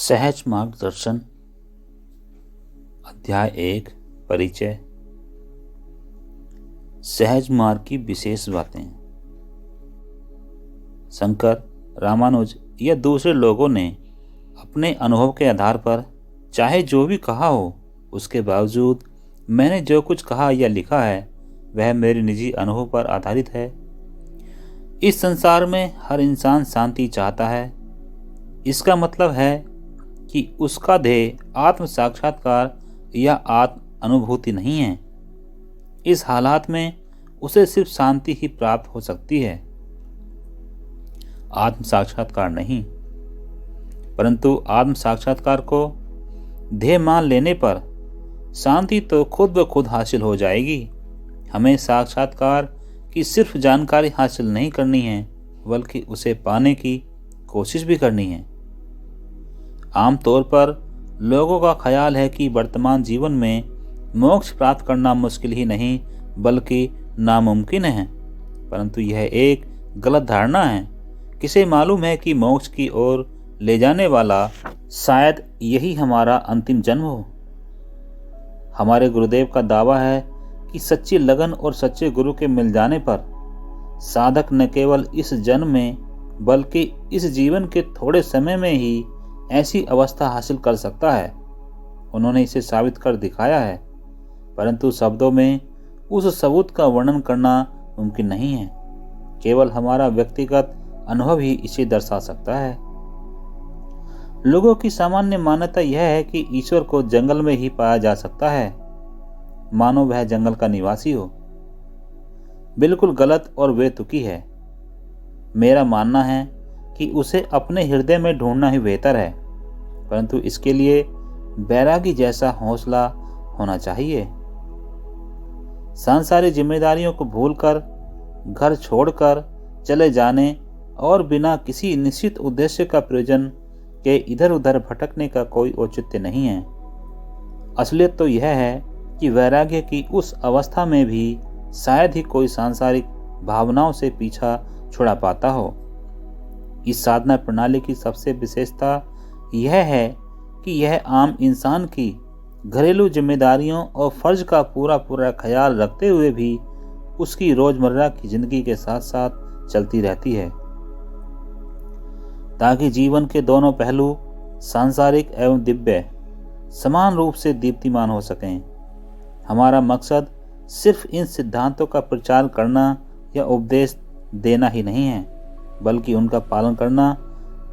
सहज मार्गदर्शन अध्याय 1 परिचय। सहज मार्ग की विशेष बातें। शंकर, रामानुज या दूसरे लोगों ने अपने अनुभव के आधार पर चाहे जो भी कहा हो, उसके बावजूद मैंने जो कुछ कहा या लिखा है वह मेरे निजी अनुभव पर आधारित है। इस संसार में हर इंसान शांति चाहता है। इसका मतलब है कि उसका ध्येय आत्म साक्षात्कार या आत्म अनुभूति नहीं है। इस हालात में उसे सिर्फ शांति ही प्राप्त हो सकती है, आत्म साक्षात्कार नहीं। परंतु आत्म साक्षात्कार को ध्येय मान लेने पर शांति तो खुद ब खुद हासिल हो जाएगी। हमें साक्षात्कार की सिर्फ जानकारी हासिल नहीं करनी है, बल्कि उसे पाने की कोशिश भी करनी है। आमतौर पर लोगों का ख्याल है कि वर्तमान जीवन में मोक्ष प्राप्त करना मुश्किल ही नहीं बल्कि नामुमकिन है, परंतु यह एक गलत धारणा है। किसे मालूम है कि मोक्ष की ओर ले जाने वाला शायद यही हमारा अंतिम जन्म हो। हमारे गुरुदेव का दावा है कि सच्ची लगन और सच्चे गुरु के मिल जाने पर साधक न केवल इस जन्म में बल्कि इस जीवन के थोड़े समय में ही ऐसी अवस्था हासिल कर सकता है। उन्होंने इसे साबित कर दिखाया है, परंतु शब्दों में उस सबूत का वर्णन करना मुमकिन नहीं है। केवल हमारा व्यक्तिगत अनुभव ही इसे दर्शा सकता है। लोगों की सामान्य मान्यता यह है कि ईश्वर को जंगल में ही पाया जा सकता है, मानो वह जंगल का निवासी हो। बिल्कुल गलत और बेतुकी है। मेरा मानना है कि उसे अपने हृदय में ढूंढना ही बेहतर है, परंतु इसके लिए बैरागी जैसा हौसला होना चाहिए। सांसारिक जिम्मेदारियों को भूलकर, घर छोड़कर चले जाने और बिना किसी निश्चित उद्देश्य का प्रयोजन के इधर उधर भटकने का कोई औचित्य नहीं है। असलियत तो यह है कि वैराग्य की उस अवस्था में भी शायद ही कोई सांसारिक भावनाओं से पीछा छुड़ा पाता हो। इस साधना प्रणाली की सबसे विशेषता यह है कि यह आम इंसान की घरेलू जिम्मेदारियों और फर्ज का पूरा ख्याल रखते हुए भी उसकी रोजमर्रा की जिंदगी के साथ साथ चलती रहती है, ताकि जीवन के दोनों पहलू सांसारिक एवं दिव्य समान रूप से दीप्तिमान हो सकें। हमारा मकसद सिर्फ इन सिद्धांतों का प्रचार करना या उपदेश देना ही नहीं है, बल्कि उनका पालन करना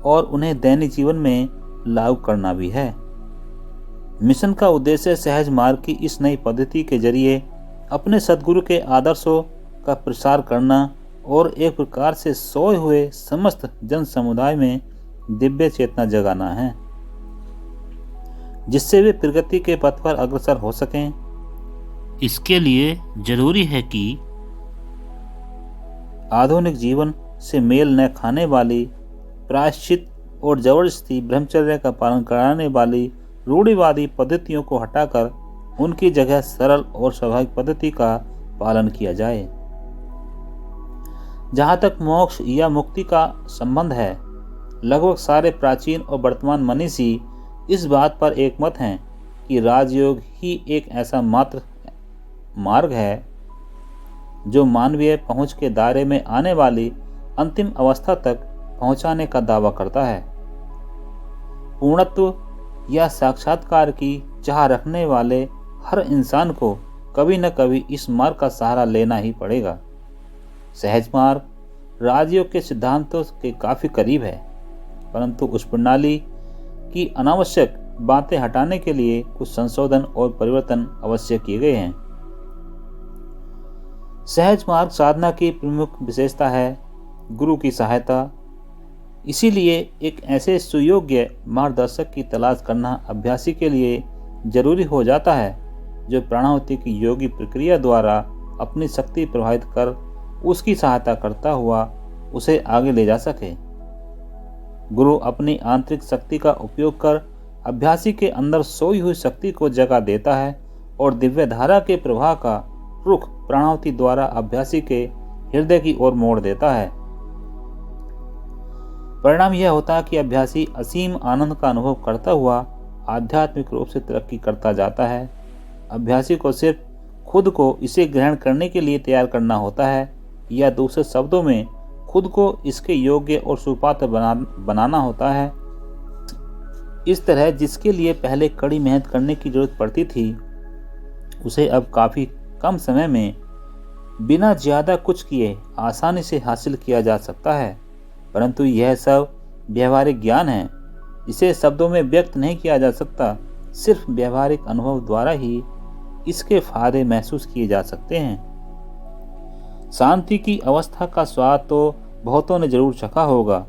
और उन्हें दैनिक जीवन में लागू करना भी है। मिशन का उद्देश्य सहज मार्ग की इस नई पद्धति के जरिए अपने सद्गुरु के आदर्शों का प्रसार करना और एक प्रकार से सोए हुए समस्त जन समुदाय में दिव्य चेतना जगाना है, जिससे वे प्रगति के पथ पर अग्रसर हो सकें। इसके लिए जरूरी है कि आधुनिक जीवन से मेल न खाने वाली, प्रायश्चित और जबरदस्ती ब्रह्मचर्य का पालन कराने वाली रूढ़िवादी पद्धतियों को हटाकर उनकी जगह सरल और स्वाभाविक पद्धति का पालन किया जाए। जहाँ तक मोक्ष या मुक्ति का संबंध है, लगभग सारे प्राचीन और वर्तमान मनीषी इस बात पर एकमत हैं कि राजयोग ही एक ऐसा मात्र मार्ग है जो मानवीय पहुंच के दायरे में आने वाली अंतिम अवस्था तक पहुंचाने का दावा करता है। पूर्णत्व या साक्षात्कार की चाह रखने वाले हर इंसान को कभी न कभी इस मार्ग का सहारा लेना ही पड़ेगा। सहज मार्ग राजयोग के सिद्धांतों के काफी करीब है, परंतु उस प्रणाली की अनावश्यक बातें हटाने के लिए कुछ संशोधन और परिवर्तन अवश्य किए गए हैं। सहज मार्ग साधना की प्रमुख विशेषता है गुरु की सहायता। इसीलिए एक ऐसे सुयोग्य मार्गदर्शक की तलाश करना अभ्यासी के लिए जरूरी हो जाता है, जो प्राणाहुति की योगी प्रक्रिया द्वारा अपनी शक्ति प्रभावित कर उसकी सहायता करता हुआ उसे आगे ले जा सके। गुरु अपनी आंतरिक शक्ति का उपयोग कर अभ्यासी के अंदर सोई हुई शक्ति को जगा देता है और दिव्य धारा के प्रवाह का रुख प्राणाहुति द्वारा अभ्यासी के हृदय की ओर मोड़ देता है। परिणाम यह होता है कि अभ्यासी असीम आनंद का अनुभव करता हुआ आध्यात्मिक रूप से तरक्की करता जाता है। अभ्यासी को सिर्फ खुद को इसे ग्रहण करने के लिए तैयार करना होता है, या दूसरे शब्दों में खुद को इसके योग्य और सुपात्र बनाना होता है। इस तरह जिसके लिए पहले कड़ी मेहनत करने की जरूरत पड़ती थी, उसे अब काफ़ी कम समय में बिना ज़्यादा कुछ किए आसानी से हासिल किया जा सकता है। परंतु यह सब व्यवहारिक ज्ञान है, इसे शब्दों में व्यक्त नहीं किया जा सकता। सिर्फ व्यवहारिक अनुभव द्वारा ही इसके फायदे महसूस किए जा सकते हैं। शांति की अवस्था का स्वाद तो बहुतों ने जरूर चखा होगा।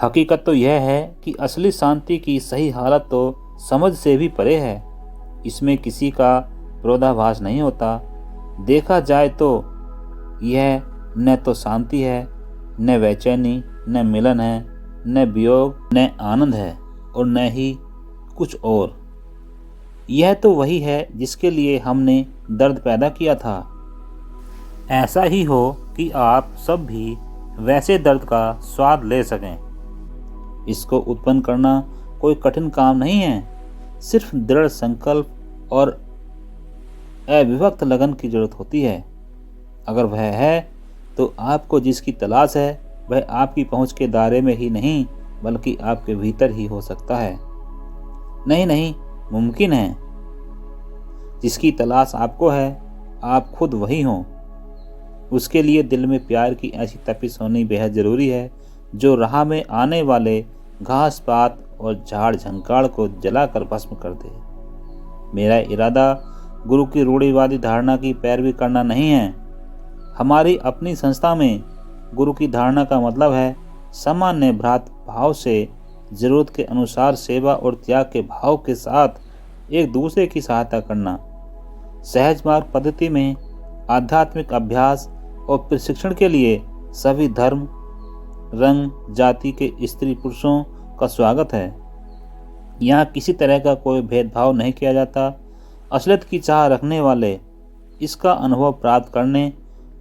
हकीकत तो यह है कि असली शांति की सही हालत तो समझ से भी परे है। इसमें किसी का विरोधाभास नहीं होता। देखा जाए तो यह न तो शांति है, न बेचैनी, न मिलन है, न वियोग, न आनंद है, और न ही कुछ और। यह तो वही है जिसके लिए हमने दर्द पैदा किया था। ऐसा ही हो कि आप सब भी वैसे दर्द का स्वाद ले सकें। इसको उत्पन्न करना कोई कठिन काम नहीं है। सिर्फ दृढ़ संकल्प और अविभक्त लगन की जरूरत होती है। अगर वह है तो आपको जिसकी तलाश है वह आपकी पहुंच के दायरे में ही नहीं बल्कि आपके भीतर ही हो सकता है। नहीं, मुमकिन है। जिसकी तलाश आपको है, आप खुद वही हों। उसके लिए दिल में प्यार की ऐसी तपिश होनी बेहद ज़रूरी है जो राह में आने वाले घास पात और झाड़ झंकाड़ को जलाकर भस्म कर दे। मेरा इरादा गुरु की रूढ़िवादी धारणा की पैरवी करना नहीं है। हमारी अपनी संस्था में गुरु की धारणा का मतलब है सामान्य भ्रात भाव से जरूरत के अनुसार सेवा और त्याग के भाव के साथ एक दूसरे की सहायता करना। सहज मार्ग पद्धति में आध्यात्मिक अभ्यास और प्रशिक्षण के लिए सभी धर्म, रंग, जाति के स्त्री पुरुषों का स्वागत है। यहाँ किसी तरह का कोई भेदभाव नहीं किया जाता। असलियत की चाह रखने वाले इसका अनुभव प्राप्त करने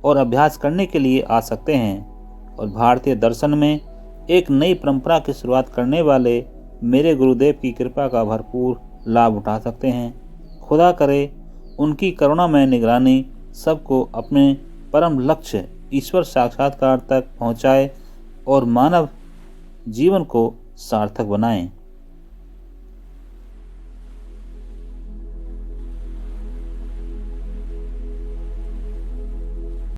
और अभ्यास करने के लिए आ सकते हैं और भारतीय दर्शन में एक नई परंपरा की शुरुआत करने वाले मेरे गुरुदेव की कृपा का भरपूर लाभ उठा सकते हैं। खुदा करे उनकी करुणामय निगरानी सबको अपने परम लक्ष्य ईश्वर साक्षात्कार तक पहुँचाए और मानव जीवन को सार्थक बनाएं।